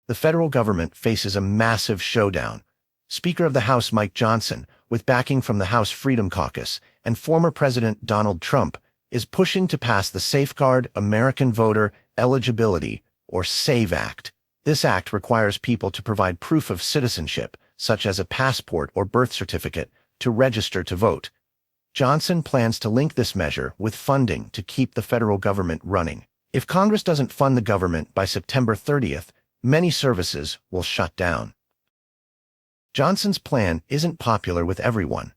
the federal government faces a massive showdown. Speaker of the House Mike Johnson, with backing from the House Freedom Caucus, and former President Donald Trump, is pushing to pass the Safeguard American Voter Eligibility, or SAVE Act. This act requires people to provide proof of citizenship, such as a passport or birth certificate, to register to vote. Johnson plans to link this measure with funding to keep the federal government running. If Congress doesn't fund the government by September 30th, many services will shut down. Johnson's plan isn't popular with everyone.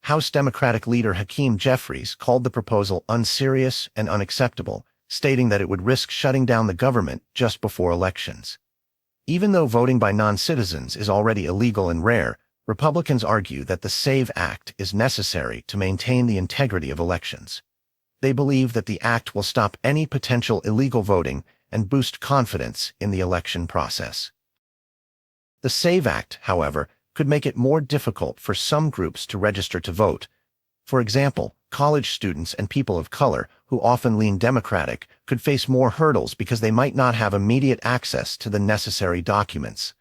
House Democratic leader Hakeem Jeffries called the proposal unserious and unacceptable, stating that it would risk shutting down the government just before elections. Even though voting by non-citizens is already illegal and rare, Republicans argue that the SAVE Act is necessary to maintain the integrity of elections. They believe that the act will stop any potential illegal voting and boost confidence in the election process. The SAVE Act, however, could make it more difficult for some groups to register to vote. For example, college students and people of color, who often lean Democratic, could face more hurdles because they might not have immediate access to the necessary documents.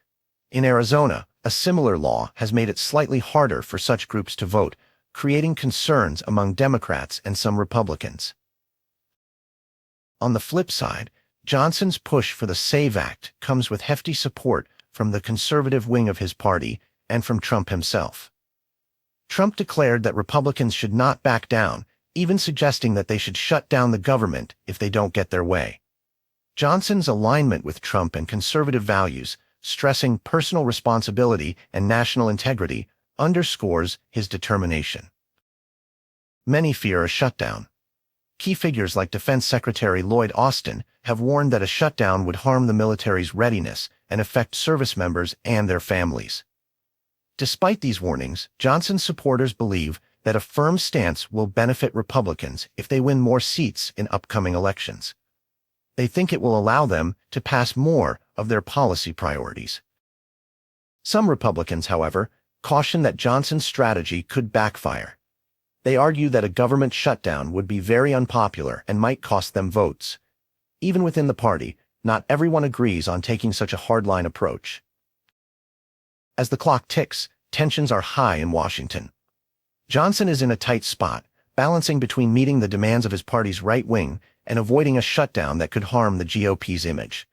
In Arizona, a similar law has made it slightly harder for such groups to vote, creating concerns among Democrats and some Republicans. On the flip side, Johnson's push for the SAVE Act comes with hefty support from the conservative wing of his party and from Trump himself. Trump declared that Republicans should not back down, even suggesting that they should shut down the government if they don't get their way. Johnson's alignment with Trump and conservative values, stressing personal responsibility and national integrity, underscores his determination. Many fear a shutdown. Key figures like Defense Secretary Lloyd Austin have warned that a shutdown would harm the military's readiness and affect service members and their families. Despite these warnings, Johnson's supporters believe that a firm stance will benefit Republicans if they win more seats in upcoming elections. They think it will allow them to pass more of their policy priorities. Some Republicans, however, caution that Johnson's strategy could backfire. They argue that a government shutdown would be very unpopular and might cost them votes. Even within the party, not everyone agrees on taking such a hardline approach. As the clock ticks, tensions are high in Washington. Johnson is in a tight spot, balancing between meeting the demands of his party's right wing and avoiding a shutdown that could harm the GOP's image.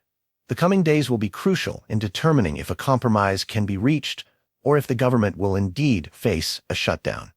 The coming days will be crucial in determining if a compromise can be reached or if the government will indeed face a shutdown.